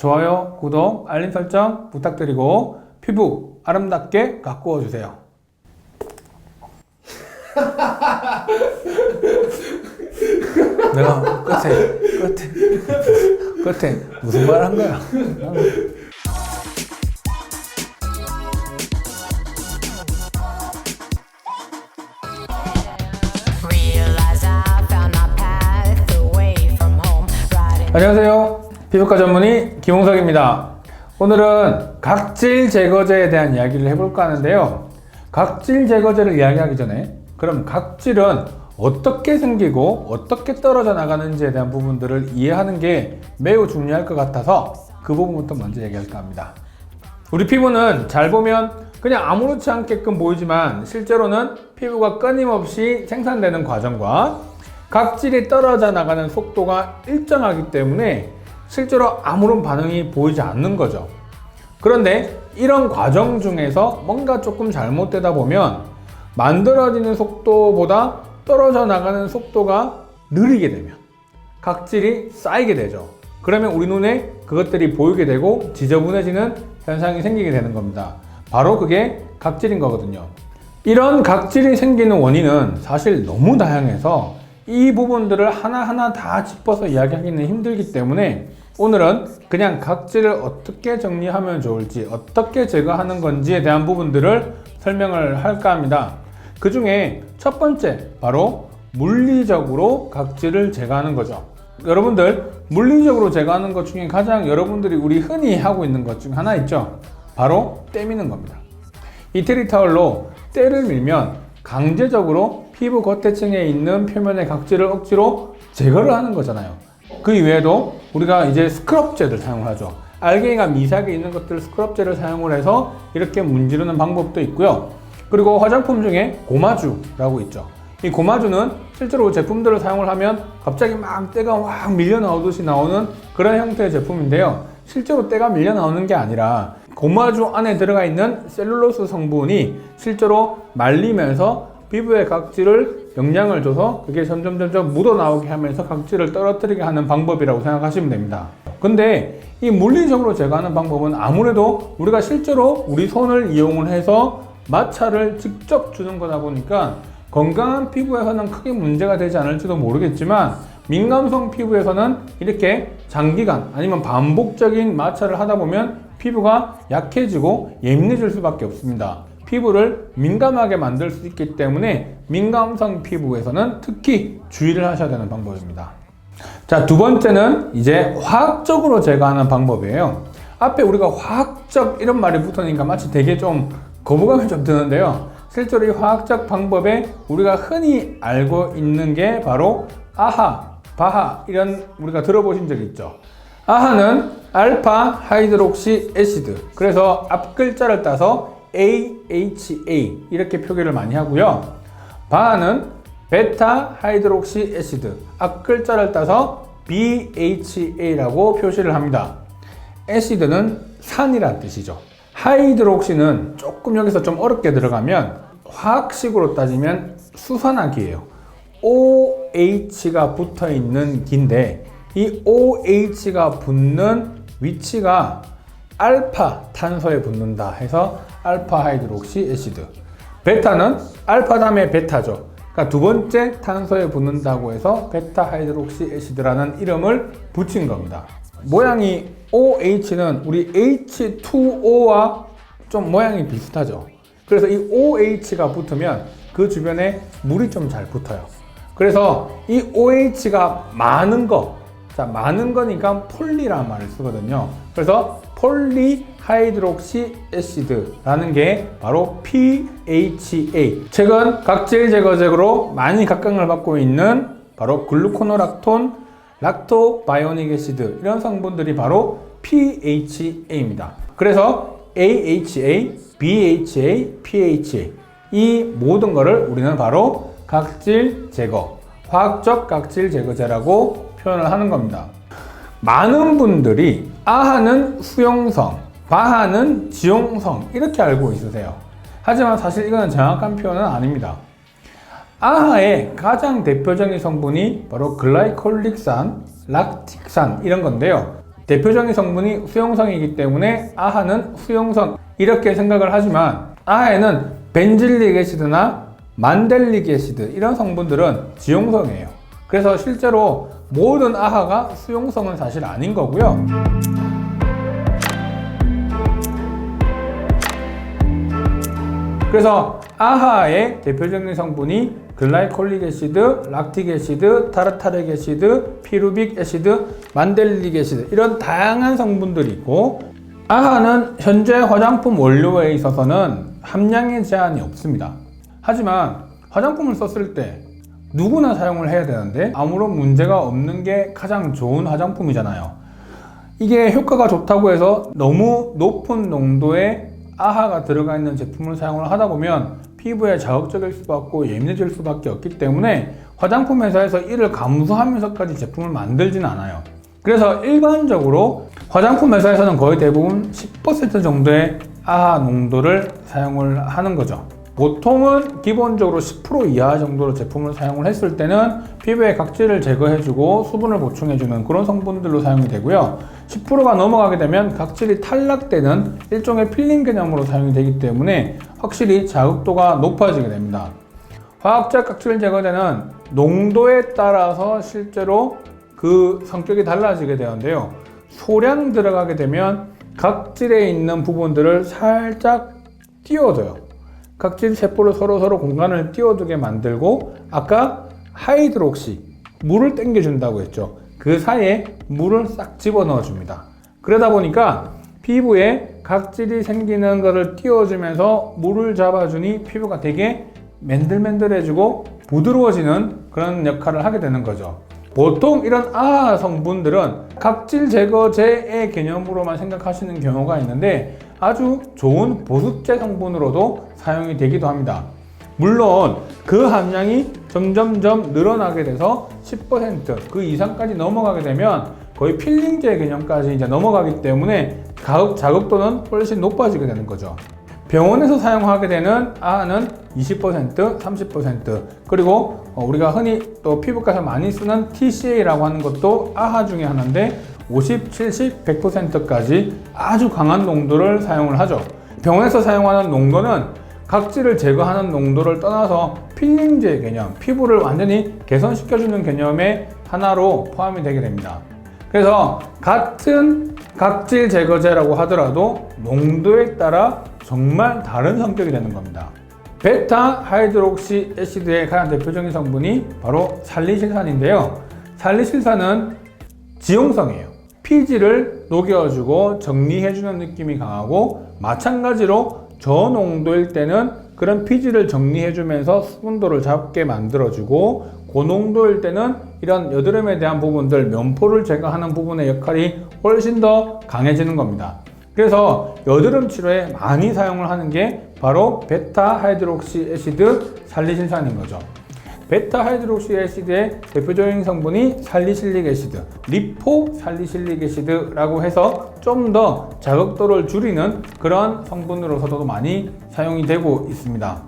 좋아요, 구독, 알림 설정 부탁드리고 피부 아름답게 가꾸어 주세요. 내가 끝에 무슨 말 한 거야? 안녕하세요. 피부과 전문의 김홍석입니다. 오늘은 각질 제거제에 대한 이야기를 해볼까 하는데요. 각질 제거제를 이야기하기 전에 그럼 각질은 어떻게 생기고 어떻게 떨어져 나가는지에 대한 부분들을 이해하는 게 매우 중요할 것 같아서 그 부분부터 먼저 얘기할까 합니다. 우리 피부는 잘 보면 그냥 아무렇지 않게끔 보이지만 실제로는 피부가 끊임없이 생산되는 과정과 각질이 떨어져 나가는 속도가 일정하기 때문에 실제로 아무런 반응이 보이지 않는 거죠. 그런데 이런 과정 중에서 뭔가 조금 잘못되다 보면 만들어지는 속도보다 떨어져 나가는 속도가 느리게 되면 각질이 쌓이게 되죠. 그러면 우리 눈에 그것들이 보이게 되고 지저분해지는 현상이 생기게 되는 겁니다. 바로 그게 각질인 거거든요. 이런 각질이 생기는 원인은 사실 너무 다양해서 이 부분들을 하나하나 다 짚어서 이야기하기는 힘들기 때문에 오늘은 그냥 각질을 어떻게 정리하면 좋을지, 어떻게 제거하는 건지에 대한 부분들을 설명을 할까 합니다. 그 중에 첫 번째, 바로 물리적으로 각질을 제거하는 거죠. 여러분들, 물리적으로 제거하는 것 중에 가장 여러분들이 우리 흔히 하고 있는 것 중 하나 있죠. 바로 때미는 겁니다. 이태리 타월로 때를 밀면 강제적으로 피부 겉대층에 있는 표면의 각질을 억지로 제거를 하는 거잖아요. 그 이외에도 우리가 이제 스크럽제를 사용하죠. 알갱이가 미세하게 있는 것들 스크럽제를 사용을 해서 이렇게 문지르는 방법도 있고요. 그리고 화장품 중에 고마주라고 있죠. 이 고마주는 실제로 제품들을 사용을 하면 갑자기 막 때가 확 밀려 나오듯이 나오는 그런 형태의 제품인데요. 실제로 때가 밀려 나오는 게 아니라 고마주 안에 들어가 있는 셀룰로스 성분이 실제로 말리면서 피부에 각질을 영향을 줘서 그게 점점 묻어나오게 하면서 각질을 떨어뜨리게 하는 방법이라고 생각하시면 됩니다. 근데 이 물리적으로 제거하는 방법은 아무래도 우리가 실제로 우리 손을 이용을 해서 마찰을 직접 주는 거다 보니까 건강한 피부에서는 크게 문제가 되지 않을지도 모르겠지만 민감성 피부에서는 이렇게 장기간 아니면 반복적인 마찰을 하다 보면 피부가 약해지고 예민해질 수밖에 없습니다. 피부를 민감하게 만들 수 있기 때문에 민감성 피부에서는 특히 주의를 하셔야 되는 방법입니다. 자, 두 번째는 이제 화학적으로 제거하는 방법이에요. 앞에 우리가 화학적 이런 말이 붙으니까 마치 되게 좀 거부감이 좀 드는데요. 실제로 이 화학적 방법에 우리가 흔히 알고 있는 게 바로 아하, 바하 이런 우리가 들어보신 적 있죠. 아하는 알파 하이드록시 애시드, 그래서 앞 글자를 따서 AHA 이렇게 표기를 많이 하고요. 바하는 베타 하이드록시 애시드, 앞 글자를 따서 BHA라고 표시를 합니다. 애시드는 산이란 뜻이죠. 하이드록시는 조금 여기서 좀 어렵게 들어가면 화학식으로 따지면 수산화기예요. OH가 붙어 있는 기인데 이 OH가 붙는 위치가 알파 탄소에 붙는다 해서 알파 하이드록시 애시드. 베타는 알파 다음에 베타죠. 그러니까 두 번째 탄소에 붙는다고 해서 베타 하이드록시 애시드라는 이름을 붙인 겁니다. 모양이 OH는 우리 H2O와 좀 모양이 비슷하죠. 그래서 이 OH가 붙으면 그 주변에 물이 좀 잘 붙어요. 그래서 이 OH가 많은 거, 자, 많은 거니까 폴리라는 말을 쓰거든요. 그래서 폴리 하이드록시 애시드라는 게 바로 PHA. 최근 각질 제거제로 많이 각광을 받고 있는 바로 글루코노락톤, 락토바이오닉 애시드 이런 성분들이 바로 PHA입니다. 그래서 AHA, BHA, PHA 이 모든 거를 우리는 바로 각질 제거, 화학적 각질 제거제라고 표현을 하는 겁니다. 많은 분들이 아하는 수용성, 바하는 지용성 이렇게 알고 있으세요. 하지만 사실 이거는 정확한 표현은 아닙니다. 아하의 가장 대표적인 성분이 바로 글라이콜릭산, 락틱산 이런 건데요. 대표적인 성분이 수용성이기 때문에 아하는 수용성 이렇게 생각을 하지만 아하에는 벤질릭 애시드나 만델릭 애시드 이런 성분들은 지용성이에요. 그래서 실제로 모든 아하가 수용성은 사실 아닌 거고요. 그래서 아하의 대표적인 성분이 글라이콜릭 애시드, 락틱 애시드, 타르타릭 애시드, 피루빅 애시드, 만델릭 애시드 이런 다양한 성분들이 있고 아하는 현재 화장품 원료에 있어서는 함량의 제한이 없습니다. 하지만 화장품을 썼을 때 누구나 사용을 해야 되는데 아무런 문제가 없는 게 가장 좋은 화장품이잖아요. 이게 효과가 좋다고 해서 너무 높은 농도의 아하가 들어가 있는 제품을 사용을 하다 보면 피부에 자극적일 수도 없고 예민해질 수밖에 없기 때문에 화장품 회사에서 이를 감수하면서까지 제품을 만들진 않아요. 그래서 일반적으로 화장품 회사에서는 거의 대부분 10% 정도의 아하 농도를 사용을 하는 거죠. 보통은 기본적으로 10% 이하 정도로 제품을 사용을 했을 때는 피부의 각질을 제거해주고 수분을 보충해주는 그런 성분들로 사용이 되고요. 10%가 넘어가게 되면 각질이 탈락되는 일종의 필링 개념으로 사용이 되기 때문에 확실히 자극도가 높아지게 됩니다. 화학적 각질 제거제는 농도에 따라서 실제로 그 성격이 달라지게 되는데요. 소량 들어가게 되면 각질에 있는 부분들을 살짝 띄워줘요. 각질 세포를 서로 공간을 띄워두게 만들고 아까 하이드록시 물을 당겨준다고 했죠. 그 사이에 물을 싹 집어넣어 줍니다. 그러다 보니까 피부에 각질이 생기는 것을 띄워주면서 물을 잡아주니 피부가 되게 맨들맨들해지고 부드러워지는 그런 역할을 하게 되는 거죠. 보통 이런 아하 성분들은 각질 제거제의 개념으로만 생각하시는 경우가 있는데 아주 좋은 보습제 성분으로도 사용이 되기도 합니다. 물론 그 함량이 점점점 늘어나게 돼서 10% 그 이상까지 넘어가게 되면 거의 필링제 개념까지 이제 넘어가기 때문에 자극도는 훨씬 높아지게 되는 거죠. 병원에서 사용하게 되는 아하는 20%, 30% 그리고 우리가 흔히 또 피부과에서 많이 쓰는 TCA라고 하는 것도 아하 중에 하나인데 50, 70, 100%까지 아주 강한 농도를 사용을 하죠. 병원에서 사용하는 농도는 각질을 제거하는 농도를 떠나서 필링제 개념, 피부를 완전히 개선시켜주는 개념의 하나로 포함이 되게 됩니다. 그래서 같은 각질 제거제라고 하더라도 농도에 따라 정말 다른 성격이 되는 겁니다. 베타 하이드록시 애시드의 가장 대표적인 성분이 바로 살리실산인데요. 살리실산은 지용성이에요. 피지를 녹여주고 정리해주는 느낌이 강하고 마찬가지로 저농도일 때는 그런 피지를 정리해주면서 수분도를 잡게 만들어주고 고농도일 때는 이런 여드름에 대한 부분들, 면포를 제거하는 부분의 역할이 훨씬 더 강해지는 겁니다. 그래서 여드름 치료에 많이 사용을 하는 게 바로 베타 하이드록시 애시드 살리실산인 거죠. 베타 하이드록시 애시드의 대표적인 성분이 살리실릭 애시드, 리포 살리실릭 애시드라고 해서 좀 더 자극도를 줄이는 그런 성분으로서도 많이 사용이 되고 있습니다.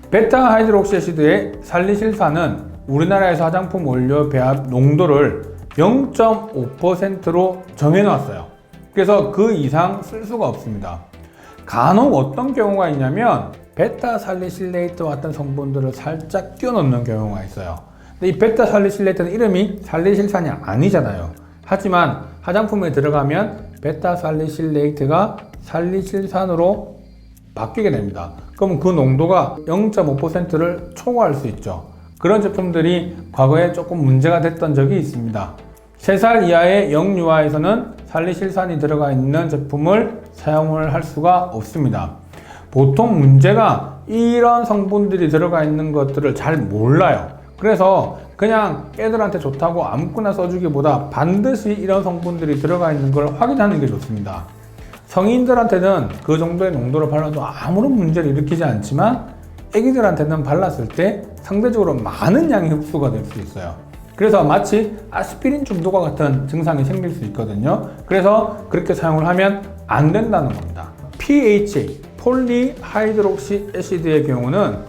베타 하이드록시 애시드의 살리실산은 우리나라에서 화장품 원료 배합 농도를 0.5%로 정해놨어요. 그래서 그 이상 쓸 수가 없습니다. 간혹 어떤 경우가 있냐면 베타 살리실레이트 같은 성분들을 살짝 끼워넣는 경우가 있어요. 근데 이 베타 살리실레이트는 이름이 살리실산이 아니잖아요. 하지만 화장품에 들어가면 베타 살리실레이트가 살리실산으로 바뀌게 됩니다. 그럼 그 농도가 0.5%를 초과할 수 있죠. 그런 제품들이 과거에 조금 문제가 됐던 적이 있습니다. 3살 이하의 영유아에서는 살리실산이 들어가 있는 제품을 사용을 할 수가 없습니다. 보통 문제가 이런 성분들이 들어가 있는 것들을 잘 몰라요. 그래서 그냥 애들한테 좋다고 아무거나 써주기보다 반드시 이런 성분들이 들어가 있는 걸 확인하는 게 좋습니다. 성인들한테는 그 정도의 농도를 발라도 아무런 문제를 일으키지 않지만 애기들한테는 발랐을 때 상대적으로 많은 양이 흡수가 될 수 있어요. 그래서 마치 아스피린 중독과 같은 증상이 생길 수 있거든요. 그래서 그렇게 사용을 하면 안 된다는 겁니다. PHA, 폴리하이드록시 애시드의 경우는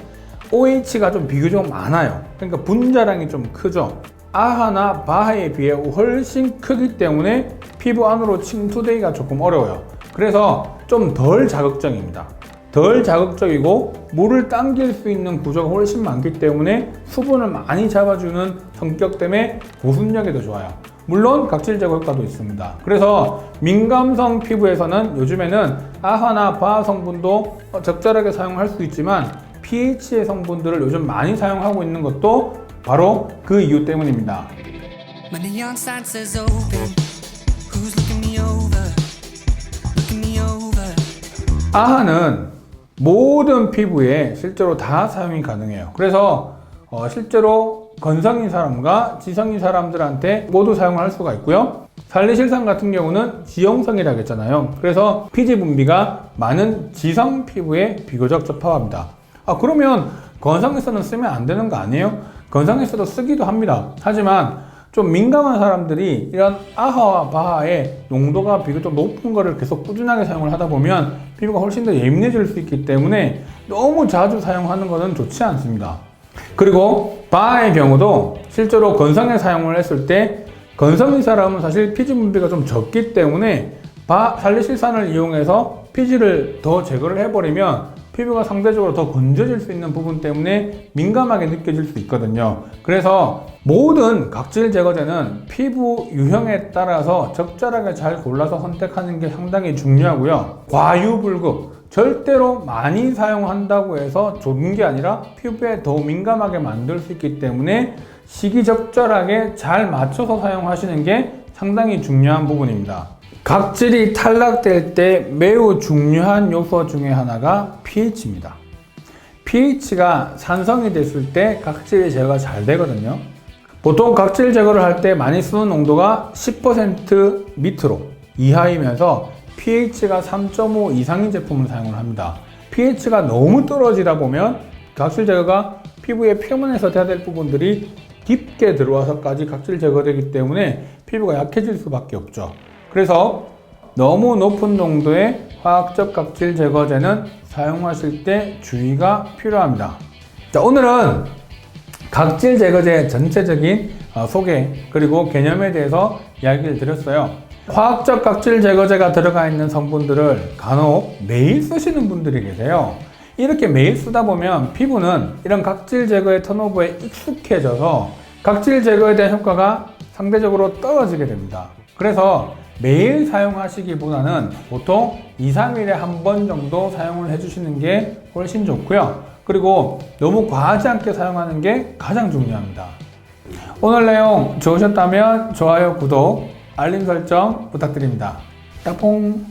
OH가 좀 비교적 많아요. 그러니까 분자량이 좀 크죠. 아하나 바하에 비해 훨씬 크기 때문에 피부 안으로 침투되기가 조금 어려워요. 그래서 좀 덜 자극적입니다. 덜 자극적이고 물을 당길 수 있는 구조가 훨씬 많기 때문에 수분을 많이 잡아주는 성격 때문에 보습력에도 좋아요. 물론 각질 제거 효과도 있습니다. 그래서 민감성 피부에서는 요즘에는 아하나 바하 성분도 적절하게 사용할 수 있지만 pH의 성분들을 요즘 많이 사용하고 있는 것도 바로 그 이유 때문입니다. My neon sign says open. Who's looking me over? Looking me over. 아하는 모든 피부에 실제로 다 사용이 가능해요. 그래서 실제로 건성인 사람과 지성인 사람들한테 모두 사용을 할 수가 있고요. 살리실산 같은 경우는 지용성이라고 했잖아요. 그래서 피지 분비가 많은 지성 피부에 비교적 적합합니다. 그러면 건성에서는 쓰면 안 되는 거 아니에요? 건성에서도 쓰기도 합니다. 하지만 좀 민감한 사람들이 이런 아하와 바하의 농도가 비교적 높은 거를 계속 꾸준하게 사용을 하다 보면 피부가 훨씬 더 예민해질 수 있기 때문에 너무 자주 사용하는 것은 좋지 않습니다. 그리고 바하의 경우도 실제로 건성에 사용을 했을 때 건성인 사람은 사실 피지 분비가 좀 적기 때문에 살리실산을 이용해서 피지를 더 제거를 해버리면 피부가 상대적으로 더 건져질 수 있는 부분 때문에 민감하게 느껴질 수 있거든요. 그래서 모든 각질 제거제는 피부 유형에 따라서 적절하게 잘 골라서 선택하는 게 상당히 중요하고요. 과유불급, 절대로 많이 사용한다고 해서 좋은 게 아니라 피부에 더 민감하게 만들 수 있기 때문에 시기적절하게 잘 맞춰서 사용하시는 게 상당히 중요한 부분입니다. 각질이 탈락될 때 매우 중요한 요소 중에 하나가 pH입니다. pH가 산성이 됐을 때 각질 제거가 잘 되거든요. 보통 각질 제거를 할 때 많이 쓰는 농도가 10% 밑으로 이하이면서 pH가 3.5 이상인 제품을 사용을 합니다. pH가 너무 떨어지다 보면 각질 제거가 피부의 표면에서 돼야 될 부분들이 깊게 들어와서까지 각질 제거되기 때문에 피부가 약해질 수밖에 없죠. 그래서 너무 높은 농도의 화학적 각질 제거제는 사용하실 때 주의가 필요합니다. 자, 오늘은 각질 제거제 전체적인 소개 그리고 개념에 대해서 이야기를 드렸어요. 화학적 각질 제거제가 들어가 있는 성분들을 간혹 매일 쓰시는 분들이 계세요. 이렇게 매일 쓰다 보면 피부는 이런 각질 제거의 턴오버에 익숙해져서 각질 제거에 대한 효과가 상대적으로 떨어지게 됩니다. 그래서 매일 사용하시기보다는 보통 2, 3일에 한 번 정도 사용을 해주시는 게 훨씬 좋고요. 그리고 너무 과하지 않게 사용하는 게 가장 중요합니다. 오늘 내용 좋으셨다면 좋아요, 구독, 알림 설정 부탁드립니다. 따봉!